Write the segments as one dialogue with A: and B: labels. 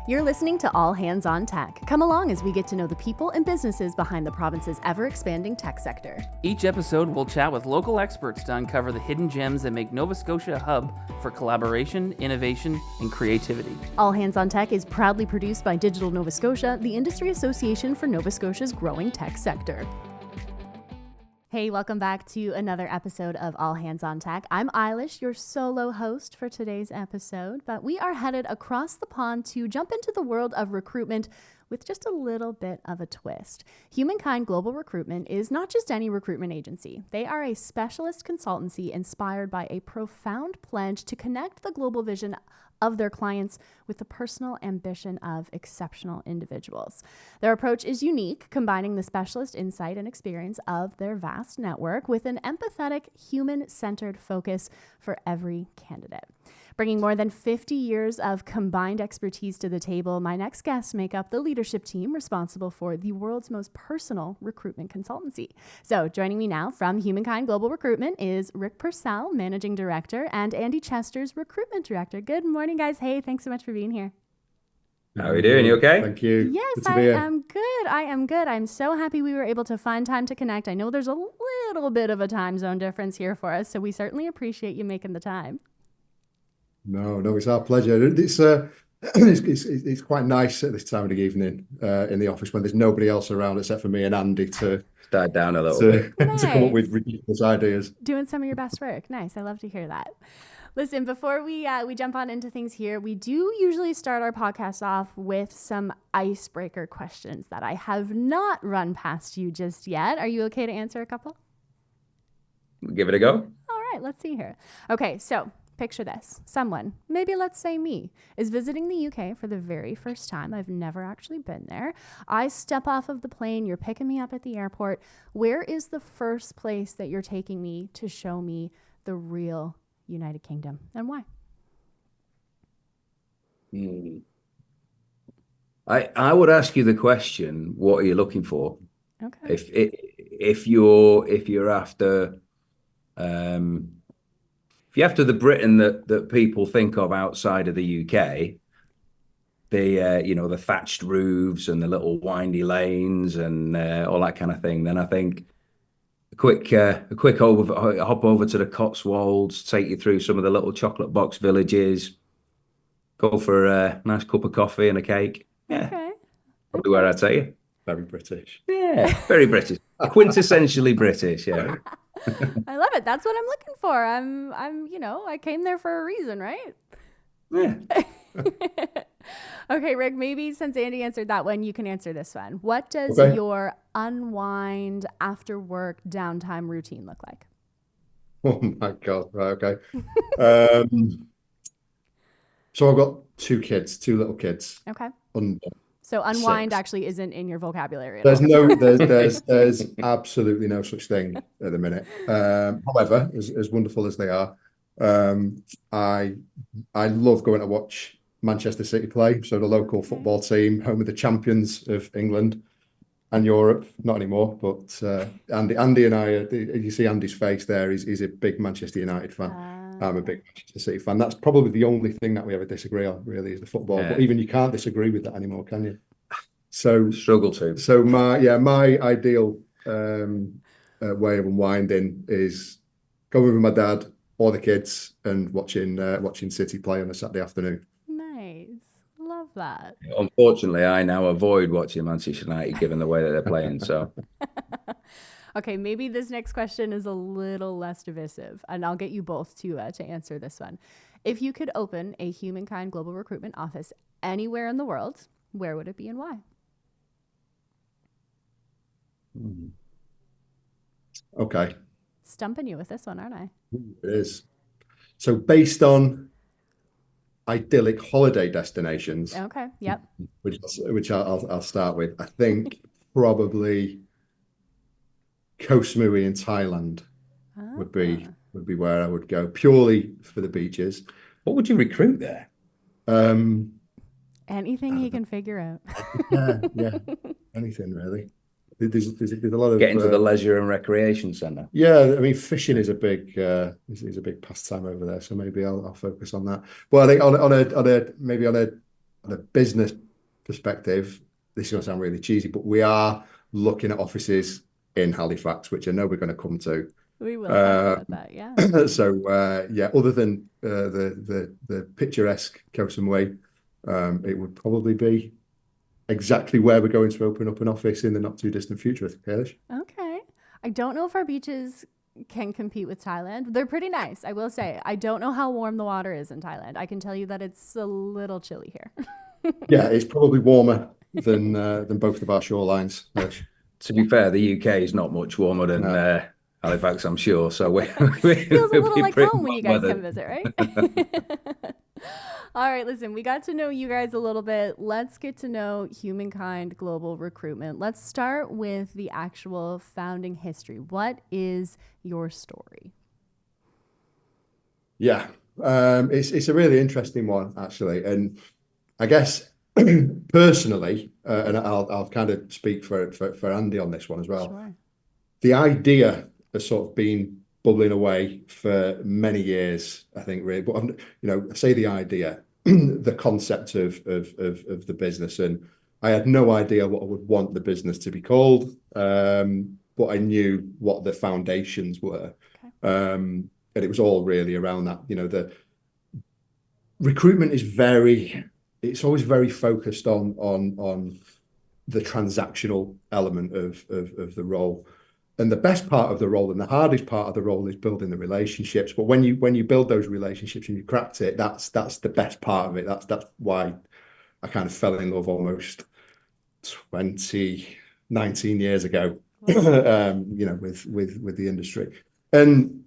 A: You're listening to All Hands on Tech. Come along as we get to know the people and businesses behind the province's ever-expanding tech sector.
B: Each episode, we'll chat with local experts to uncover the hidden gems that make Nova Scotia a hub for collaboration, innovation, and creativity.
A: All Hands on Tech is proudly produced by Digital Nova Scotia, the industry association for Nova Scotia's growing tech sector. Hey, welcome back to another episode of All Hands on Tech. I'm Eilish, your solo host for today's episode, but we are headed across the pond to jump into the world of recruitment with just a little bit of a twist. Humankind Global Recruitment is not just any recruitment agency. They are a specialist consultancy inspired by a profound pledge to connect the global vision of their clients with the personal ambition of exceptional individuals. Their approach is unique, combining the specialist insight and experience of their vast network with an empathetic, human-centered focus for every candidate. Bringing more than 50 years of combined expertise to the table, my next guests make up the leadership team responsible for the world's most personal recruitment consultancy. So joining me now from Humankind Global Recruitment is Rick Purcell, Managing Director, and Andy Chester's Recruitment Director. Good morning, guys. Hey, thanks so much for being here.
C: How are you doing? You okay?
D: Thank you.
A: Yes, I am good. I am good. I'm so happy we were able to find time to connect. I know there's a little bit of a time zone difference here for us, so we certainly appreciate you making the time.
D: No, it's our pleasure. It's quite nice at this time of the evening in the office when there's nobody else around except for me and Andy to
C: start down a little bit.
A: Nice.
D: To come up with ridiculous ideas.
A: Doing some of your best work. Nice. I love to hear that. Listen, before we jump on into things here, we do usually start our podcast off with some icebreaker questions that I have not run past you just yet. Are you okay to answer a couple?
C: Give it a go.
A: All right, let's see here. Okay, so picture this. Someone, maybe let's say me, is visiting the UK for the very first time. I've never actually been there. I step off of the plane. You're picking me up at the airport. Where is the first place that you're taking me to show me the real United Kingdom, and why?
C: I would ask you the question: what are you looking for?
A: Okay.
C: If you're after the Britain that people think of outside of the UK, the thatched roofs and the little windy lanes and all that kind of thing, then I think a quick hop over to the Cotswolds, take you through some of the little chocolate box villages, go for a nice cup of coffee and a cake. Yeah,
A: okay.
C: Probably where I'd take you.
D: Very British.
C: Yeah, very British. Quintessentially British, yeah.
A: I love it. That's what I'm looking for. I came there for a reason, right?
C: Yeah.
A: Okay, Rick, maybe since Andy answered that one, you can answer this one. What does your unwind after work downtime routine look like?
D: Oh my God. Right, okay. So I've got two little kids.
A: Okay.
D: Under
A: So unwind
D: 6.
A: actually isn't in your vocabulary at
D: There's
A: all.
D: there's absolutely no such thing at the minute. However, as wonderful as they are, I love going to watch Manchester City play. So the local football team, home of the champions of England and Europe, not anymore, but Andy and I, you see Andy's face there, he's a big Manchester United fan. I'm a big Manchester City fan. That's probably the only thing that we ever disagree on, really, is the football.
C: Yeah.
D: But even you can't disagree with that anymore, can you? So
C: Struggle to.
D: So my ideal way of unwinding is going with my dad or the kids and watching City play on a Saturday afternoon.
A: Nice. Love that.
C: Unfortunately, I now avoid watching Manchester United given the way that they're playing. So,
A: Okay, maybe this next question is a little less divisive, and I'll get you both to answer this one. If you could open a Humankind Global Recruitment office anywhere in the world, where would it be and why?
D: Okay.
A: Stumping you with this one, aren't I?
D: It is. So based on idyllic holiday destinations,
A: Okay. Yep.
D: which I'll start with, I think probably Koh Samui in Thailand would be where I would go, purely for the beaches.
C: what would you recruit there?
A: Anything he can figure out.
D: Yeah, anything really. There's a lot of
C: Get into the leisure and recreation centre.
D: Yeah, I mean, fishing is a big pastime over there, so maybe I'll focus on that. Well, I think on the business perspective, this is going to sound really cheesy, but we are looking at offices in Halifax, which I know we're going to come to.
A: We will talk about that, yeah.
D: So other than the picturesque Coast Way, it would probably be exactly where we're going to open up an office in the not too distant future, Eilish.
A: Okay. I don't know if our beaches can compete with Thailand. They're pretty nice, I will say. I don't know how warm the water is in Thailand. I can tell you that it's a little chilly here.
D: Yeah, it's probably warmer than both of our shorelines.
C: To be fair, the UK is not much warmer than Halifax, I'm sure. So we
A: feels a little like home when you guys
C: weather.
A: come visit, right? All right, listen, we got to know you guys a little bit. Let's get to know Humankind Global Recruitment. Let's start with the actual founding history. What is your story?
D: Yeah, it's a really interesting one, actually. And I guess personally, and I'll kind of speak for Andy on this one as well.
A: Sure.
D: The idea has sort of been bubbling away for many years, I think, really. But I say the idea, the concept of the business, and I had no idea what I would want the business to be called, but I knew what the foundations were, and it was all really around that. The recruitment is it's always very focused on the transactional element of the role. And the best part of the role and the hardest part of the role is building the relationships. But when you build those relationships and you cracked it, that's the best part of it. That's why I kind of fell in love almost 19 years ago, with the industry. And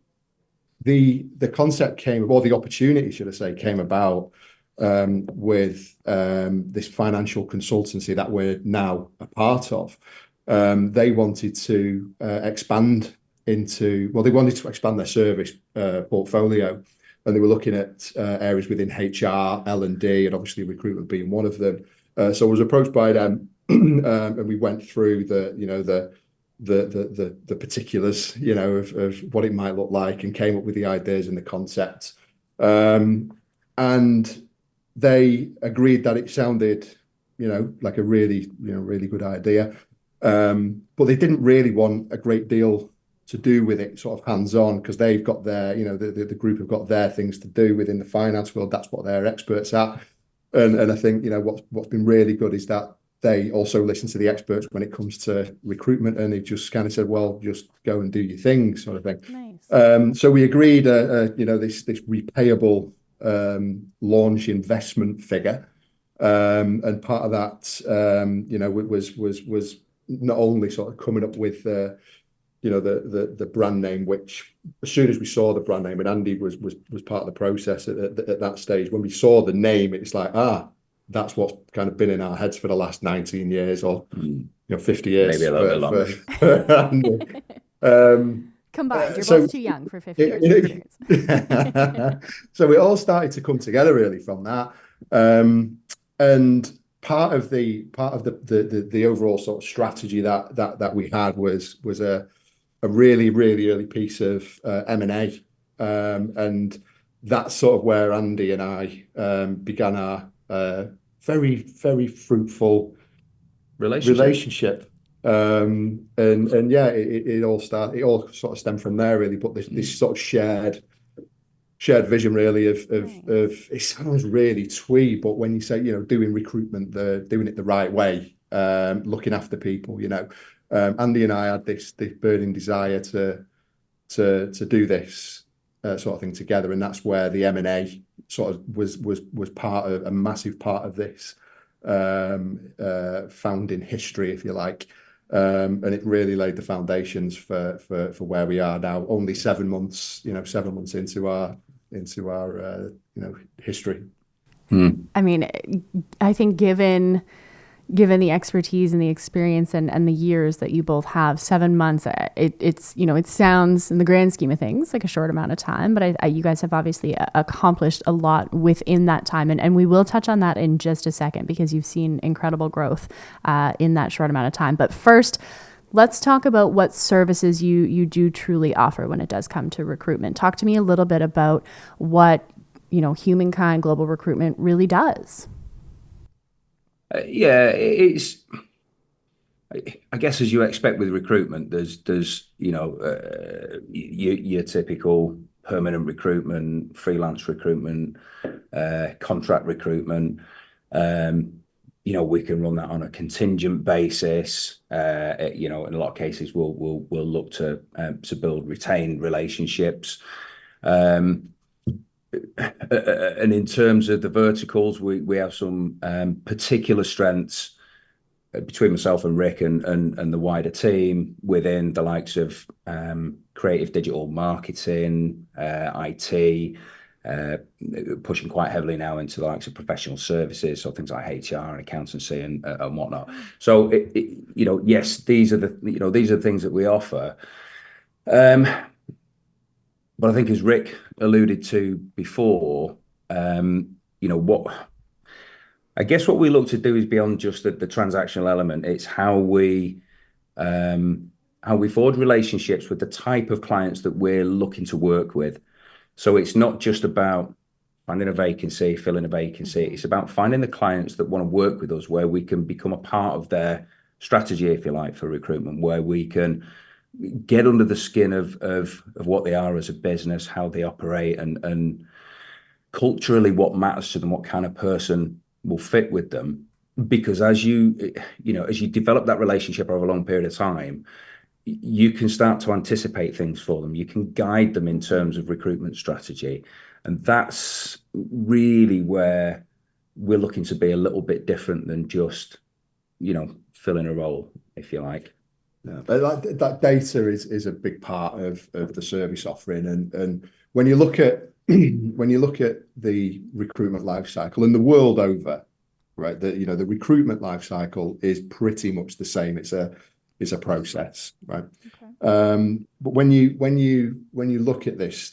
D: the concept or the opportunity, should I say, came about with this financial consultancy that we're now a part of. They wanted to expand their service portfolio, and they were looking at areas within HR, L&D, and obviously recruitment being one of them. So I was approached by them, and we went through the particulars, of what it might look like, and came up with the ideas and the concept. And they agreed that it sounded, like a really good idea. But they didn't really want a great deal to do with it sort of hands-on, because they've got their, the group have got their things to do within the finance world. That's what they're experts at. And I think, what's been really good is that they also listen to the experts when it comes to recruitment, and they just kind of said, well, just go and do your thing, sort of thing.
A: Nice. So
D: we agreed, this repayable launch investment figure. And part of that, was not only sort of coming up with the brand name, which as soon as we saw the brand name, and Andy was part of the process at that stage, when we saw the name, it's like, that's what's kind of been in our heads for the last 19 years or 50 years.
C: Maybe a little bit longer.
A: Combined, you're both too young for 50 years experience.
D: So it all started to come together really from that. And part of the overall sort of strategy that we had was a really, really early piece of M&A, and that's sort of where Andy and I began our very, very fruitful relationship. And yeah, it all sort of stemmed from there really. But this sort of shared vision really of it sounds really twee, but when you say doing recruitment, doing it the right way, looking after people, Andy and I had this burning desire to do this sort of thing together, and that's where the M&A sort of was part of a massive part of this founding history, if you like. And it really laid the foundations for where we are now, only 7 months into our history.
A: I mean, I think given the expertise and the experience and the years that you both have, 7 months, it's it sounds in the grand scheme of things like a short amount of time, but you guys have obviously accomplished a lot within that time, and we will touch on that in just a second, because you've seen incredible growth in that short amount of time. But first, let's talk about what services you do truly offer when it does come to recruitment. Talk to me a little bit about what Humankind Global Recruitment really does.
C: Yeah, it's. I guess as you expect with recruitment, there's your typical permanent recruitment, freelance recruitment, contract recruitment. We can run that on a contingent basis. In a lot of cases, we'll look to build retained relationships. And in terms of the verticals, we have some particular strengths between myself and Rick and the wider team within the likes of creative digital marketing, IT, pushing quite heavily now into the likes of professional services, so things like HR and accountancy and whatnot. So yes, these are the things that we offer. But I think, as Rick alluded to before, I guess what we look to do is beyond just the transactional element. It's how we forge relationships with the type of clients that we're looking to work with. So it's not just about finding a vacancy, filling a vacancy. It's about finding the clients that want to work with us, where we can become a part of their strategy, if you like, for recruitment, where we can get under the skin of what they are as a business, how they operate, and culturally what matters to them, what kind of person will fit with them. Because as you develop that relationship over a long period of time, you can start to anticipate things for them. You can guide them in terms of recruitment strategy. And that's really where we're looking to be a little bit different than just, filling a role, if you like.
D: Yeah, but that data is a big part of the service offering. And when you look at the recruitment life cycle and the world over, right, the recruitment life cycle is pretty much the same. It's a process, right? Okay. But when you look at this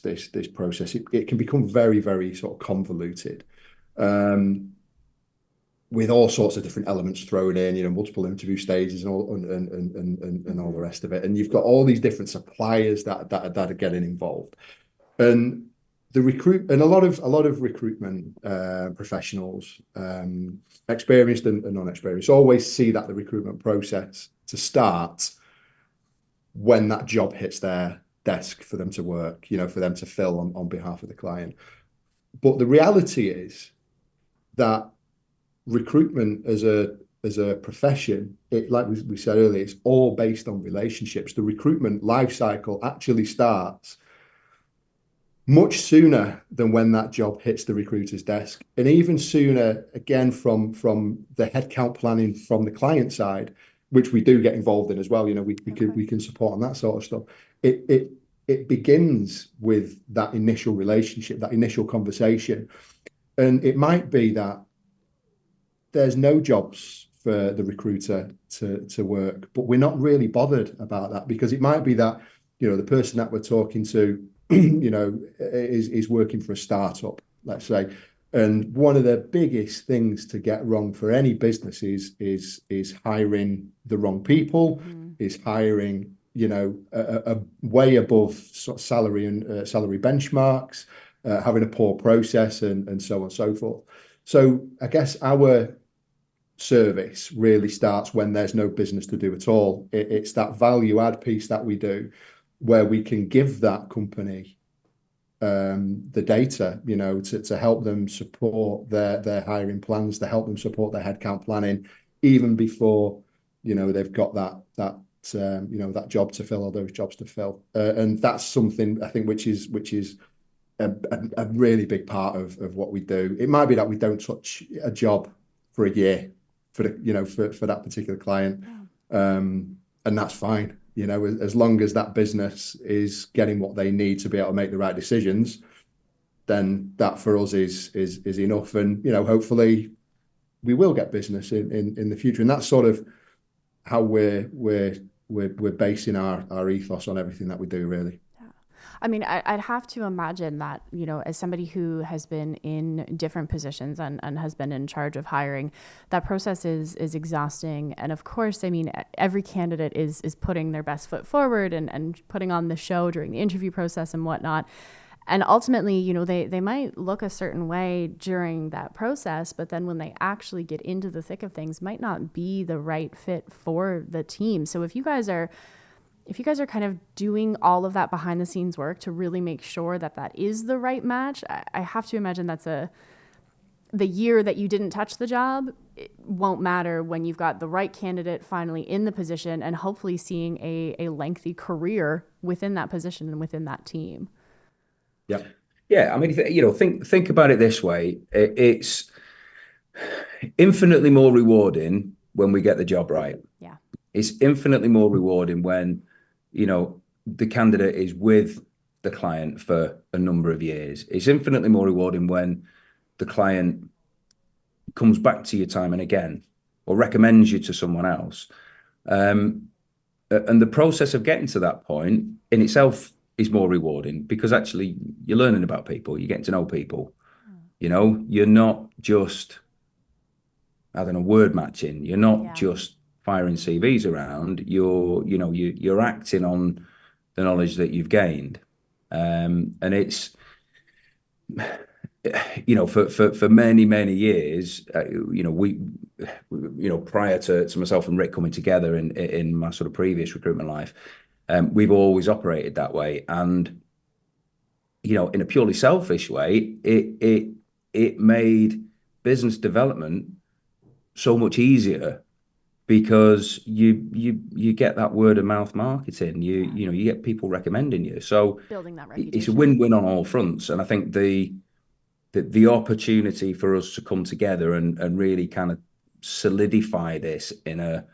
D: process, it can become very, very sort of convoluted, with all sorts of different elements thrown in, multiple interview stages and all the rest of it. And you've got all these different suppliers that are getting involved. And a lot of recruitment professionals, experienced and non-experienced, always see that the recruitment process to start when that job hits their desk for them to work, for them to fill on behalf of the client. But the reality is that recruitment as a profession, like we said earlier, it's all based on relationships. The recruitment life cycle actually starts much sooner than when that job hits the recruiter's desk, and even sooner again from the headcount planning from the client side, which we do get involved in as well. We can support on that sort of stuff. It begins with that initial relationship, that initial conversation, and it might be that there's no jobs for the recruiter to work, but we're not really bothered about that, because it might be that the person that we're talking to is working for a startup, let's say. And one of the biggest things to get wrong for any business is hiring the wrong people, is hiring, a way above sort of salary and salary benchmarks, having a poor process and so on and so forth. So I guess our service really starts when there's no business to do at all. It's that value add piece that we do, where we can give that company the data, to help them support their hiring plans, to help them support their headcount planning, even before they've got that job to fill or those jobs to fill. And that's something I think which is a really big part of what we do. It might be that we don't touch a job for a year for that particular client, and that's fine. As long as that business is getting what they need to be able to make the right decisions, then that for us is enough. And hopefully we will get business in the future. And that's sort of how we're basing our ethos on everything that we do, really.
A: I mean, I'd have to imagine that, as somebody who has been in different positions and has been in charge of hiring, that process is exhausting. And of course, I mean, every candidate is putting their best foot forward and putting on the show during the interview process and whatnot. And ultimately, you know, they might look a certain way during that process, but then when they actually get into the thick of things, might not be the right fit for the team. So if you guys are kind of doing all of that behind the scenes work to really make sure that that is the right match, I have to imagine that's the year that you didn't touch the job, it won't matter when you've got the right candidate finally in the position and hopefully seeing a lengthy career within that position and within that team.
C: Yeah. Yeah. I mean, you know, think about it this way. It's infinitely more rewarding when we get the job right.
A: Yeah.
C: It's infinitely more rewarding when, you know, the candidate is with the client for a number of years. It's infinitely more rewarding when the client comes back to you time and again or recommends you to someone else. And the process of getting to that point in itself is more rewarding because actually you're learning about people, you're getting to know people. You know, you're not just, I don't know, word matching. You're not just firing CVs around. You're acting on the knowledge that you've gained. And it's, you know, for many years, you know, we you know, prior to myself and Rick coming together in my sort of previous recruitment life, we've always operated that way. And, you know, in a purely selfish way, it made business development so much easier because you get that word of mouth marketing. You know, you get people recommending you. So
A: Building that reputation.
C: It's a win-win on all fronts. And I think the opportunity for us to come together and really kind of solidify this in a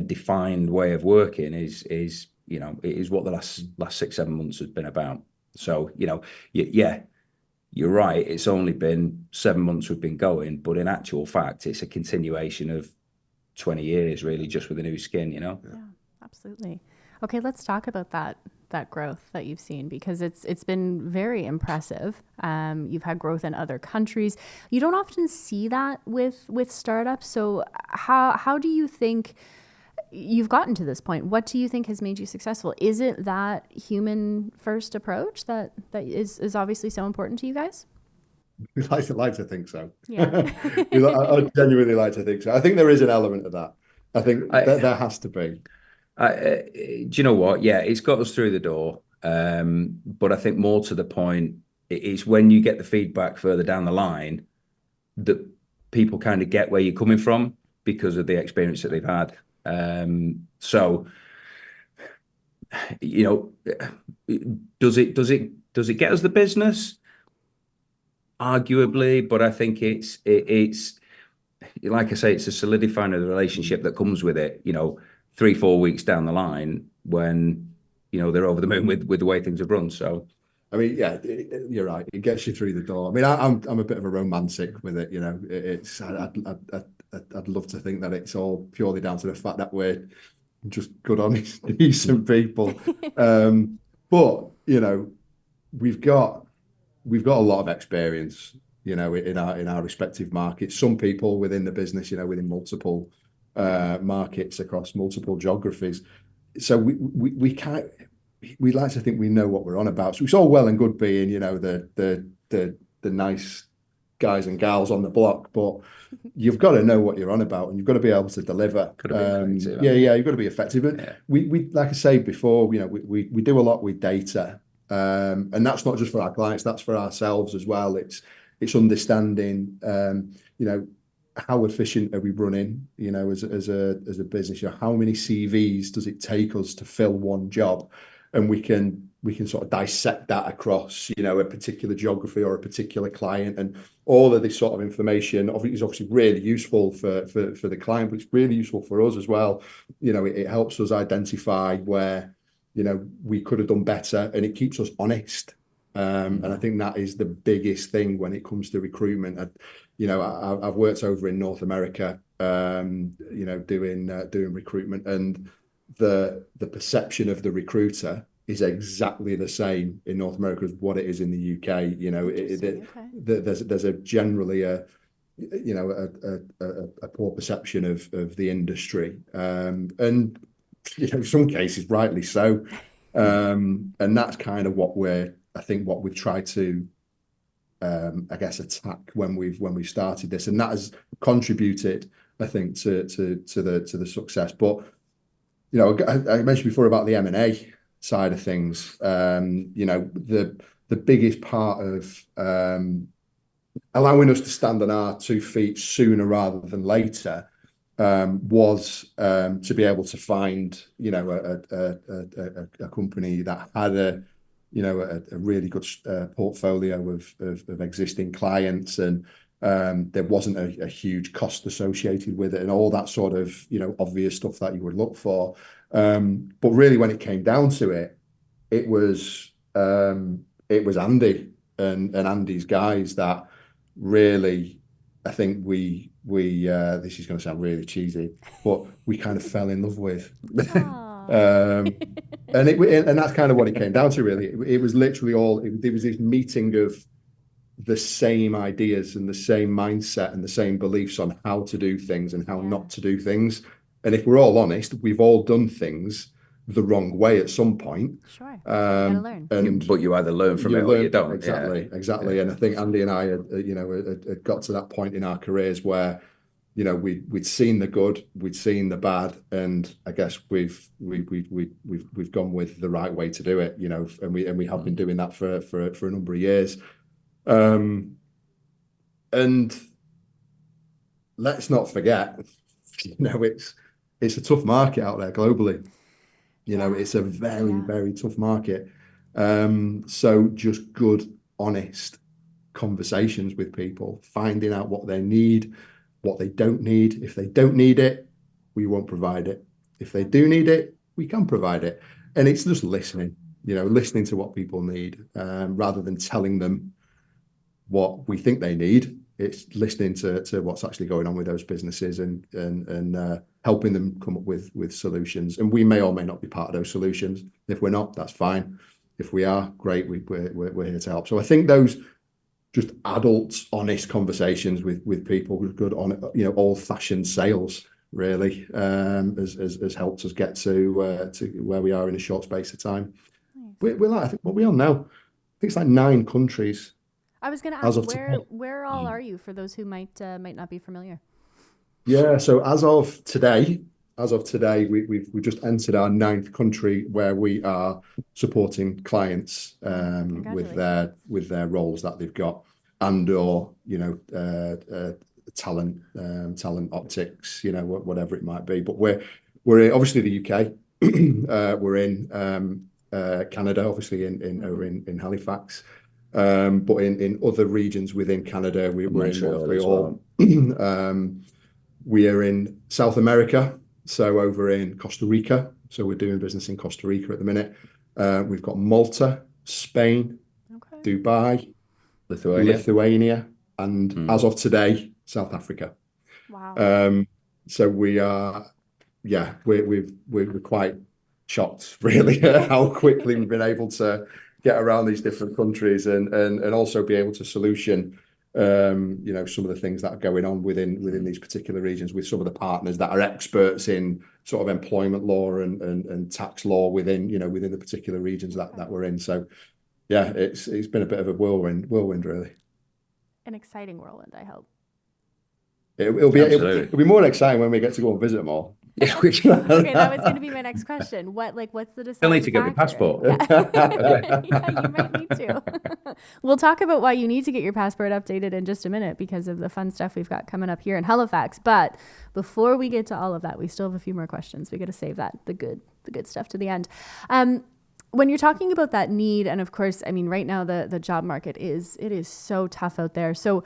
C: defined way of working is you know, it is what the last 6-7 months has been about. So, you know, yeah, you're right. It's only been 7 months we've been going, but in actual fact, it's a continuation of 20 years, really, just with a new skin, you know?
A: Yeah, absolutely. Okay, let's talk about that growth that you've seen because it's been very impressive. You've had growth in other countries. You don't often see that with startups. So how do you think you've gotten to this point? What do you think has made you successful? Is it that human first approach that is obviously so important to you guys?
D: We like to think so.
A: Yeah.
D: I genuinely like to think so. I think there is an element of that. I think there has to be.
C: Do you know what? Yeah, it's got us through the door. But I think more to the point, it's when you get the feedback further down the line that people kind of get where you're coming from because of the experience that they've had. So, you know, does it get us the business? Arguably, but I think it's like I say, it's a solidifying of the relationship that comes with it. You know, 3-4 weeks down the line when, you know, they're over the moon with the way things have run. So,
D: I mean, yeah, you're right. It gets you through the door. I mean, I'm a bit of a romantic with it. You know, I'd love to think that it's all purely down to the fact that we're just good, honest, decent people. But you know, we've got a lot of experience, you know, in our respective markets. Some people within the business, you know, within multiple markets across multiple geographies. So we like to think we know what we're on about. So it's all well and good being, you know, the nice guys and gals on the block, but you've got to know what you're on about, and you've got to be able to deliver. You've got to be effective. And we like I said before, you know, we do a lot with data. And that's not just for our clients, that's for ourselves as well. It's understanding, you know, how efficient are we running, you know, as a business, you know, how many CVs does it take us to fill one job? And we can sort of dissect that across, you know, a particular geography or a particular client, and all of this sort of information is obviously really useful for the client, but it's really useful for us as well. You know, it helps us identify where, you know, we could have done better, and it keeps us honest. And I think that is the biggest thing when it comes to recruitment. I've worked over in North America, you know, doing recruitment, and the perception of the recruiter is exactly the same in North America as what it is in the UK. You know, there's a generally a poor perception of the industry, and you know, in some cases rightly so. And that's kind of what we're I think what we've tried to, I guess, attack when we started this, and that has contributed, I think, to the success. But I mentioned before about the M&A side of things. The biggest part of allowing us to stand on our 2 feet sooner rather than later was to be able to find a company that had a really good portfolio of existing clients, and there wasn't a huge cost associated with it, and all that sort of obvious stuff that you would look for. But really, when it came down to it, it was Andy and Andy's guys that really, I think we this is going to sound really cheesy, but we kind of fell in love with. And that's kind of what it came down to, really. It was literally there was this meeting of the same ideas and the same mindset and the same beliefs on how to do things and how not to do things. And if we're all honest, we've all done things the wrong way at some point.
A: Sure. You gotta learn.
C: But you either learn from it or you don't.
D: Exactly. Yeah. And I think Andy and I had got to that point in our careers where we'd seen the good, we'd seen the bad, and I guess we've gone with the right way to do it, and we have been doing that for a number of years. And let's not forget, it's a tough market out there globally. It's a very, very tough market. So just good, honest conversations with people, finding out what they need, what they don't need. If they don't need it, we won't provide it. If they do need it, we can provide it. And it's just listening to what people need, rather than telling them what we think they need. It's listening to what's actually going on with those businesses and helping them come up with solutions. And we may or may not be part of those solutions. If we're not, that's fine. If we are, great. We're here to help. So I think those just adult, honest conversations with people with good on old-fashioned sales really has helped us get to where we are in a short space of time. We're like, I think, what we on now? I think it's like 9 countries.
A: I was going to ask, where all are you for those who might not be familiar?
D: Yeah, so as of today, we've just entered our 9th country where we are supporting clients with their roles that they've got, and/or talent optics, whatever it might be. But we're obviously the UK. We're in Canada, obviously in Halifax. But in other regions within Canada, we're in Montreal. We are in South America, so over in Costa Rica. So we're doing business in Costa Rica at the minute. We've got Malta, Spain, Dubai, Lithuania, and as of today, South Africa.
A: Wow.
D: So we are, we're quite shocked, really, at how quickly we've been able to get around these different countries and also be able to solution some of the things that are going on within these particular regions with some of the partners that are experts in sort of employment law and tax law within the particular regions that we're in. So yeah, it's been a bit of a whirlwind really.
A: An exciting whirlwind, I hope.
D: It'll be more exciting when we get to go and visit them all.
A: Okay, that was going to be my next question. What's the deciding
C: You'll need to get your passport.
A: Yeah, you might need to. We'll talk about why you need to get your passport updated in just a minute because of the fun stuff we've got coming up here in Halifax. But before we get to all of that, we still have a few more questions. We got to save the good stuff to the end. When you're talking about that need, and of course, I mean, right now the job market is so tough out there. So,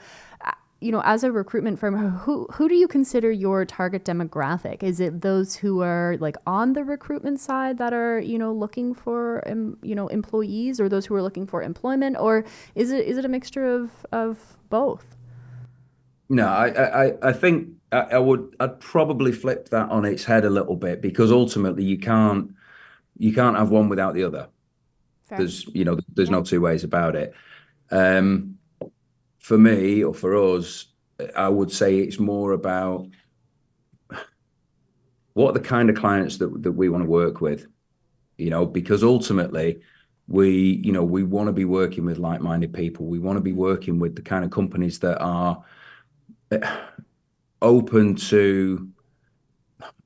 A: as a recruitment firm, who do you consider your target demographic? Is it those who are like on the recruitment side that are, looking for, employees, or those who are looking for employment, or is it a mixture of both?
C: No, I think I'd probably flip that on its head a little bit, because ultimately you can't have one without the other.
A: Fair.
C: There's no two ways about it. For me, or for us, I would say it's more about what are the kind of clients that we want to work with, because ultimately We want to be working with like-minded people. We want to be working with the kind of companies that are open to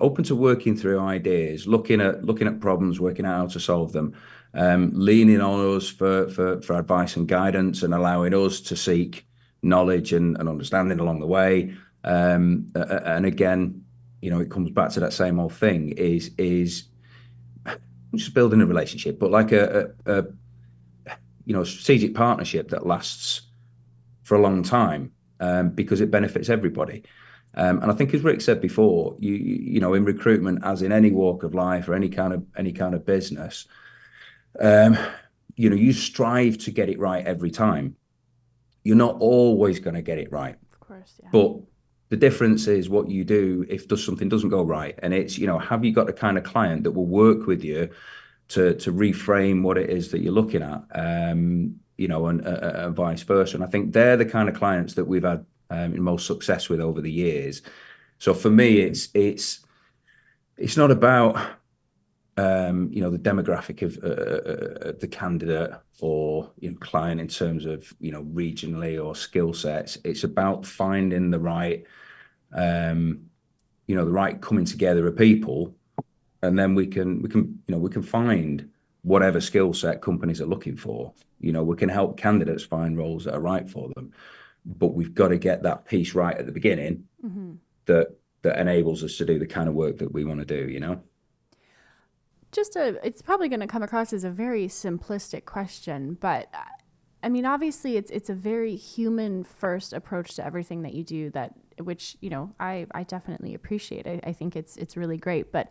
C: working through ideas, looking at problems, working out how to solve them, leaning on us for advice and guidance, and allowing us to seek knowledge and understanding along the way. And again, it comes back to that same old thing: is just building a relationship, but like a strategic partnership that lasts for a long time, because it benefits everybody. And I think, as Rick said before, in recruitment, as in any walk of life or any kind of business, you strive to get it right every time. You're not always going to get it right,
A: of course, yeah.
C: But the difference is what you do if something doesn't go right, and it's have you got the kind of client that will work with you to reframe what it is that you're looking at, and vice versa. And I think they're the kind of clients that we've had most success with over the years. So for me, it's not about the demographic of the candidate or client in terms of regionally or skill sets. It's about finding the right the right coming together of people, and then we can find whatever skill set companies are looking for. We can help candidates find roles that are right for them. But we've got to get that piece right at the beginning, mm-hmm. that enables us to do the kind of work that we want to do,
A: It's probably going to come across as a very simplistic question, but I mean, obviously it's a very human first approach to everything that you do, which I definitely appreciate. I think it's really great, but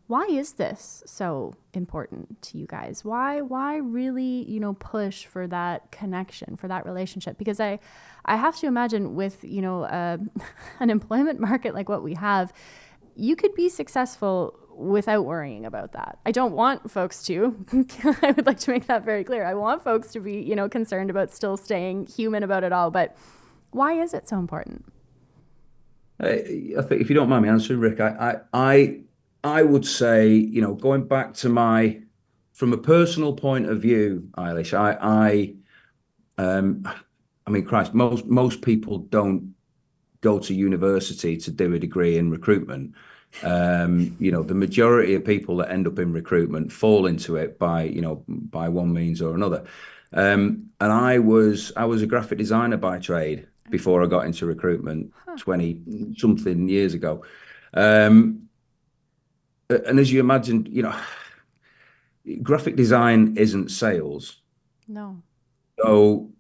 A: why is this so important to you guys? Why really, push for that connection, for that relationship? Because I have to imagine with, an employment market like what we have, you could be successful without worrying about that. I don't want folks to. I would like to make that very clear. I want folks to be, concerned about still staying human about it all. But why is it so important?
C: I think, if you don't mind me answering, Rick, I would say, going back to from a personal point of view, Eilish, I mean, Christ, most people don't go to university to do a degree in recruitment. The majority of people that end up in recruitment fall into it by one means or another. And I was a graphic designer by trade before I got into recruitment 20 something years ago. And as you imagine, graphic design isn't sales.
A: No.
C: So,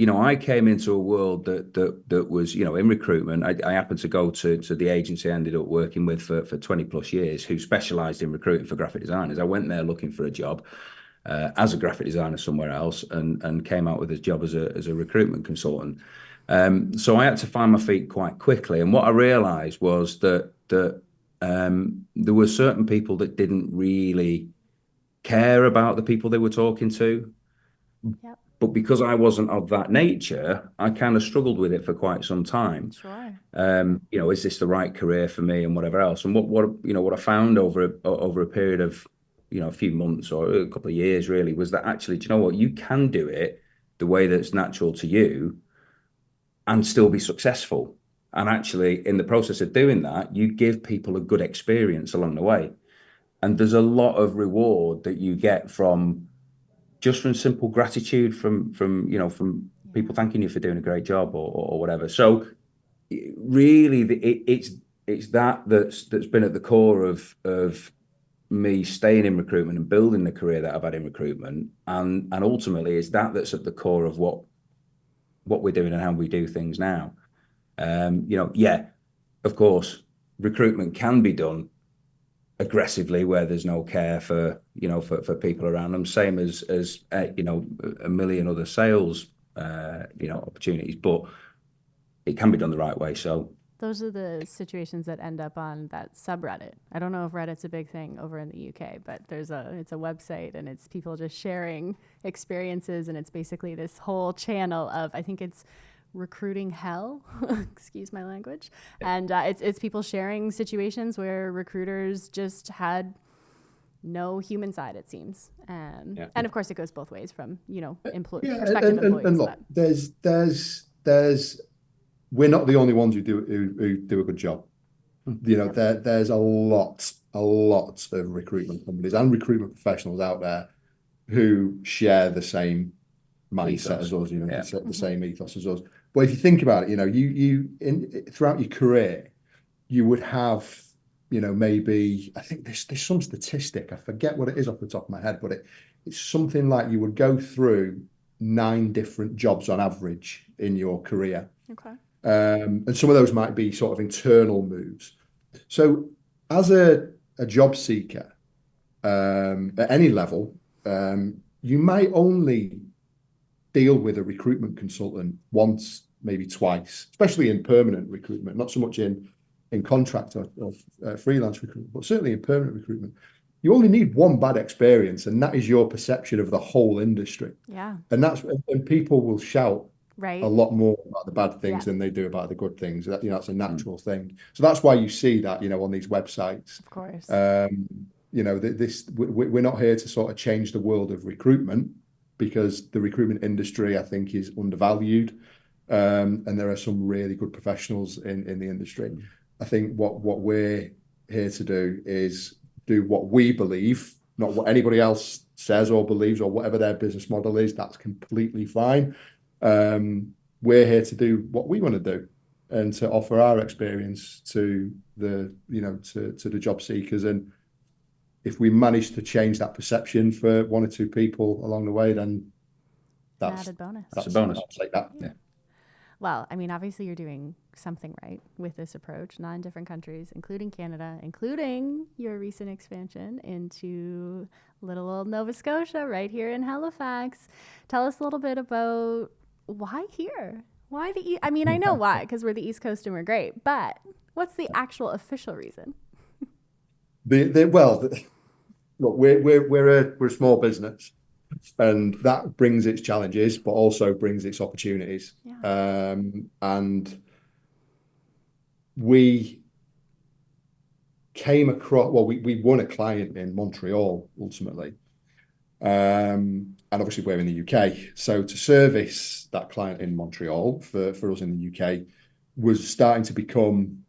C: I came into a world that was, in recruitment. I happened to go to the agency I ended up working with for 20 plus years, who specialized in recruiting for graphic designers. I went there looking for a job as a graphic designer somewhere else, and came out with a job as a recruitment consultant. So I had to find my feet quite quickly. And what I realized was that there were certain people that didn't really care about the people they were talking to.
A: Yep.
C: But because I wasn't of that nature, I kind of struggled with it for quite some time.
A: Sure.
C: Is this the right career for me, and whatever else? And what I found over a period of a few months or a couple of years really was that actually, do you know what, you can do it the way that's natural to you and still be successful. And actually, in the process of doing that, you give people a good experience along the way. And there's a lot of reward that you get from simple gratitude from people thanking you for doing a great job or whatever. So really, it's that's been at the core of me staying in recruitment and building the career that I've had in recruitment, and ultimately it's that's at the core of what we're doing and how we do things now. Of course, recruitment can be done aggressively where there's no care for people around them, same as a million other sales opportunities, but it can be done the right way. So
A: those are the situations that end up on that subreddit. I don't know if Reddit's a big thing over in the UK, but it's a website, and it's people just sharing experiences, and it's basically this whole channel of, I think it's recruiting hell, excuse my language. And it's people sharing situations where recruiters just had no human side, it seems. And of course, it goes both ways from, prospective employees.
D: And look, there's we're not the only ones who do a good job. There's a lot of recruitment companies and recruitment professionals out there who share the same mindset as us, the same ethos as us. But if you think about it, you throughout your career, you would have, maybe, I think there's some statistic, I forget what it is off the top of my head, but it's something like you would go through 9 different jobs on average in your career.
A: Okay.
D: And some of those might be sort of internal moves. So as a job seeker, at any level, you might only deal with a recruitment consultant once, maybe twice, especially in permanent recruitment, not so much in contract or freelance recruitment, but certainly in permanent recruitment. You only need one bad experience, and that is your perception of the whole industry.
A: Yeah.
D: And people will shout
A: a
D: lot more about the bad things than they do about the good things. That's a natural thing. So that's why you see that, on these websites.
A: Of course.
D: We're not here to sort of change the world of recruitment, because the recruitment industry, I think, is undervalued. And there are some really good professionals in the industry. I think what we're here to do is do what we believe, not what anybody else says or believes, or whatever their business model is. That's completely fine. We're here to do what we want to do, and to offer our experience to the job seekers. And if we manage to change that perception for 1 or 2 people along the way, then that's
A: an added bonus.
C: That's a bonus.
D: I'll take that.
A: Yeah. Well, I mean, obviously you're doing something right with this approach. 9 different countries, including Canada, including your recent expansion into little old Nova Scotia, right here in Halifax. Tell us a little bit about why here? Why the I mean, I know why, because we're the East Coast and we're great, but what's the actual official reason?
D: Look, we're a small business, and that brings its challenges, but also brings its opportunities.
A: Yeah.
D: And we came across, we won a client in Montreal ultimately. And obviously we're in the UK. So to service that client in Montreal for us in the UK was starting to become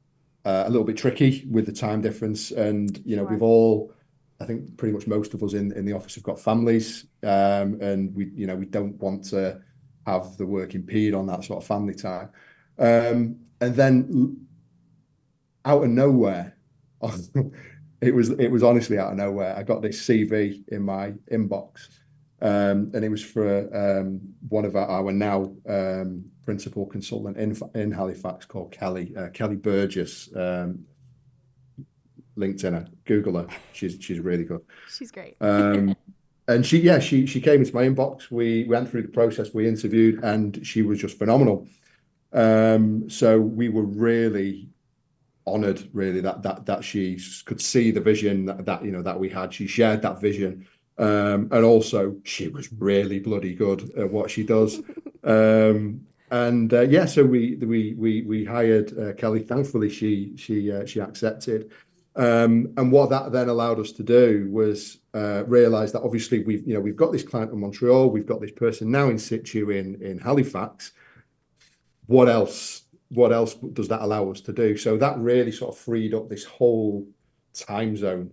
D: a little bit tricky with the time difference. And,
A: Sure.
D: We've all, I think pretty much most of us in the office have got families, and we don't want to have the work impede on that sort of family time. And then out of nowhere, it was honestly out of nowhere, I got this CV in my inbox, and it was for one of our now principal consultant in Halifax called Kelly Burgess. LinkedIn her, Google her. She's really good.
A: She's great.
D: And she came into my inbox. We went through the process. We interviewed, and she was just phenomenal. So we were really honored, really, that she could see the vision that we had. She shared that vision, and also she was really bloody good at what she does. So we hired Kelly. Thankfully, she accepted. And what that then allowed us to do was realize that obviously we've got this client in Montreal, we've got this person now in situ in Halifax. What else does that allow us to do? So that really sort of freed up this whole time zone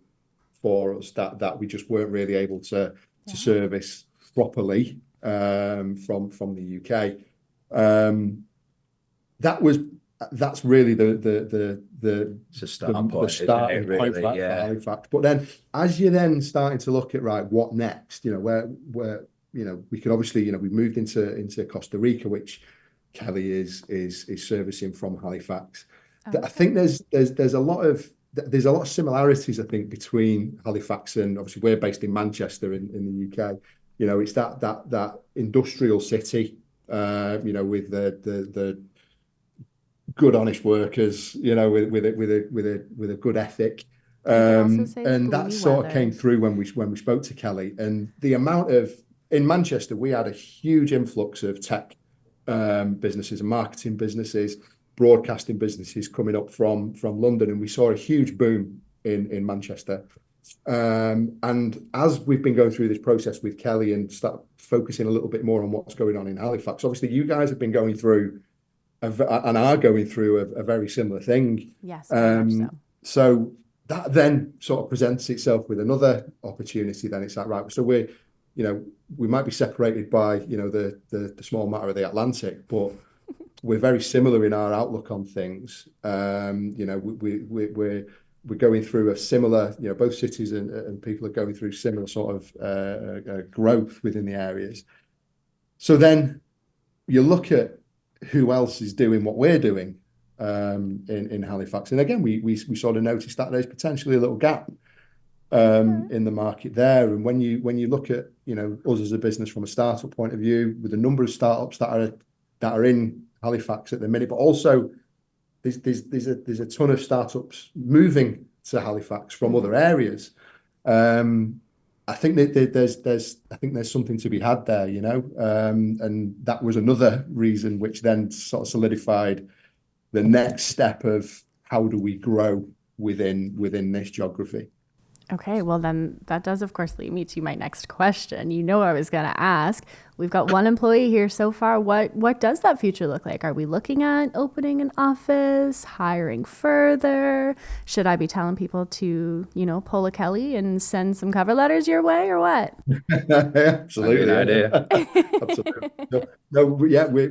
D: for us that we just weren't really able to service properly from the UK. That's really the starting point for Halifax. But then, as you're then starting to look at what next, where we could obviously, we moved into Costa Rica, which Kelly is servicing from Halifax. Okay. I think there's a lot of similarities, I think, between Halifax and obviously we're based in Manchester in the UK. It's that industrial city, with the good, honest workers, with a good ethic, and that sort of came through when we spoke to Kelly. And the amount in Manchester, we had a huge influx of tech businesses and marketing businesses, broadcasting businesses coming up from London, and we saw a huge boom in Manchester. And as we've been going through this process with Kelly and start focusing a little bit more on what's going on in Halifax, obviously you guys have been going through and are going through a very similar thing.
A: Yes, very much so.
D: So that then sort of presents itself with another opportunity. Then it's like, right, so we might be separated by, the small matter of the Atlantic, but we're very similar in our outlook on things. We're going through a similar, both cities and people are going through similar sort of growth within the areas. So then you look at who else is doing what we're doing in Halifax. And again, we sort of noticed that there's potentially a little gap in the market there. And when you look at, us as a business from a startup point of view, with the number of startups that are in Halifax at the minute, but also there's a ton of startups moving to Halifax from other areas. I think that there's something to be had there, and that was another reason which then sort of solidified the next step of how do we grow within this geography.
A: Okay, well then that does of course lead me to my next question. You know what I was going to ask. We've got one employee here so far. What does that future look like? Are we looking at opening an office, hiring further? Should I be telling people to, pull a Kelly and send some cover letters your way or what?
D: Absolutely.
C: Good idea.
D: Absolutely. No, yeah, we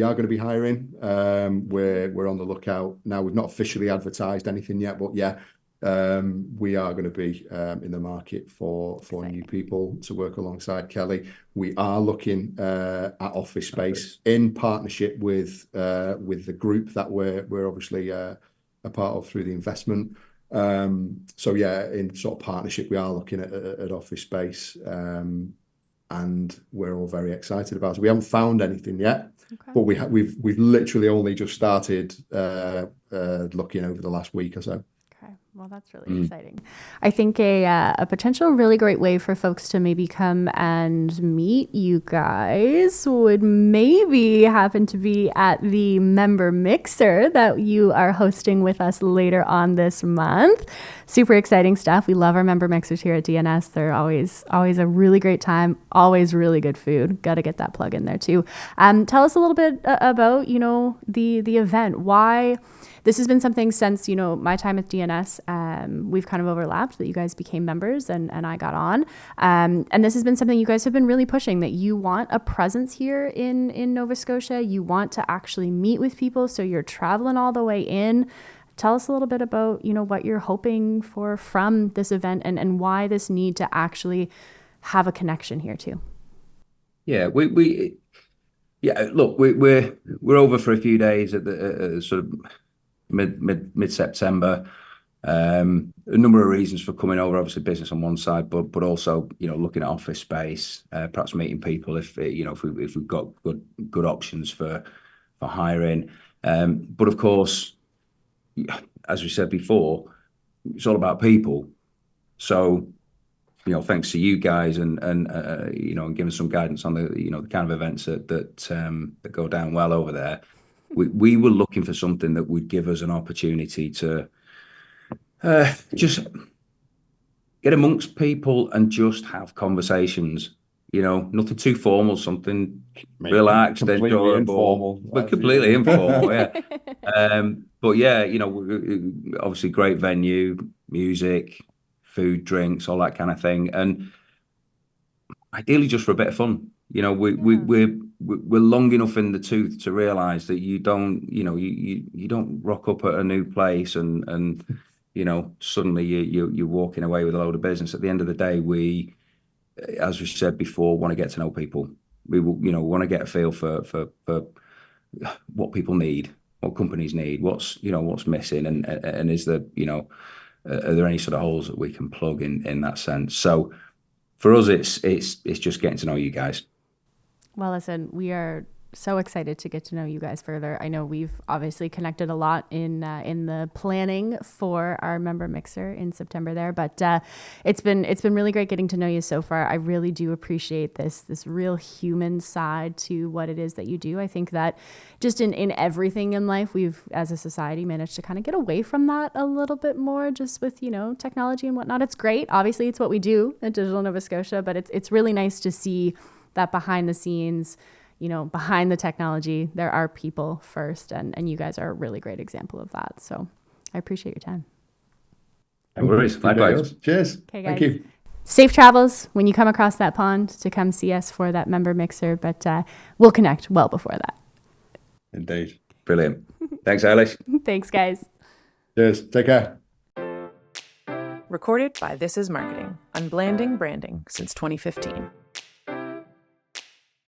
D: are going to be hiring. We're on the lookout now. We've not officially advertised anything yet, but yeah. We are going to be in the market for new people to work alongside Kelly. We are looking at office space in partnership with the group that we're obviously a part of through the investment. So yeah, in sort of partnership, we are looking at office space, and we're all very excited about it. We haven't found anything yet, but we've literally only just started looking over the last week or so.
A: Well, that's really exciting. I think a potential really great way for folks to maybe come and meet you guys would maybe happen to be at the member mixer that you are hosting with us later on this month. Super exciting stuff. We love our member mixers here at DNS. They're always a really great time, always really good food. Got to get that plug in there too. Tell us a little bit about, the event. Why this has been something since, my time at DNS. We've kind of overlapped that you guys became members and I got on. And this has been something you guys have been really pushing, that you want a presence here in Nova Scotia. You want to actually meet with people. So you're traveling all the way in. Tell us a little bit about, what you're hoping for from this event and why this need to actually have a connection here too.
C: Yeah, look, we're over for a few days at the sort of mid-September. A number of reasons for coming over, obviously business on one side, but also, looking at office space, perhaps meeting people if we've got good options for hiring. But of course, as we said before, it's all about people. So, thanks to you guys and giving some guidance on the kind of events that go down well over there. We were looking for something that would give us an opportunity to just get amongst people and just have conversations. Nothing too formal, something relaxed,
D: completely informal,
C: but completely informal. Yeah, but yeah, obviously great venue, music, food, drinks, all that kind of thing, and ideally just for a bit of fun. We're long enough in the tooth to realize that you don't rock up at a new place and suddenly you're walking away with a load of business. At the end of the day, we, as we said before, want to get to know people. We want to get a feel for what people need, what companies need, what's missing, and is there are there any sort of holes that we can plug in that sense. So for us, it's just getting to know you guys.
A: Well, listen, we are so excited to get to know you guys further. I know we've obviously connected a lot in the planning for our member mixer in September there, but it's been really great getting to know you so far. I really do appreciate this real human side to what it is that you do. I think that just in everything in life, we've as a society managed to kind of get away from that a little bit more, just with technology and whatnot. It's great. Obviously, it's what we do at Digital Nova Scotia, but it's really nice to see that behind the scenes, behind the technology, there are people first, and you guys are a really great example of that. So I appreciate your time.
C: No worries. Likewise.
D: Cheers.
A: Okay, guys.
D: Thank you.
A: Safe travels when you come across that pond to come see us for that member mixer, but we'll connect well before that.
D: Indeed.
C: Brilliant. Thanks, Eilish.
A: Thanks, guys.
D: Cheers. Take care.
E: Recorded by This Is Marketing, unblanding branding since 2015.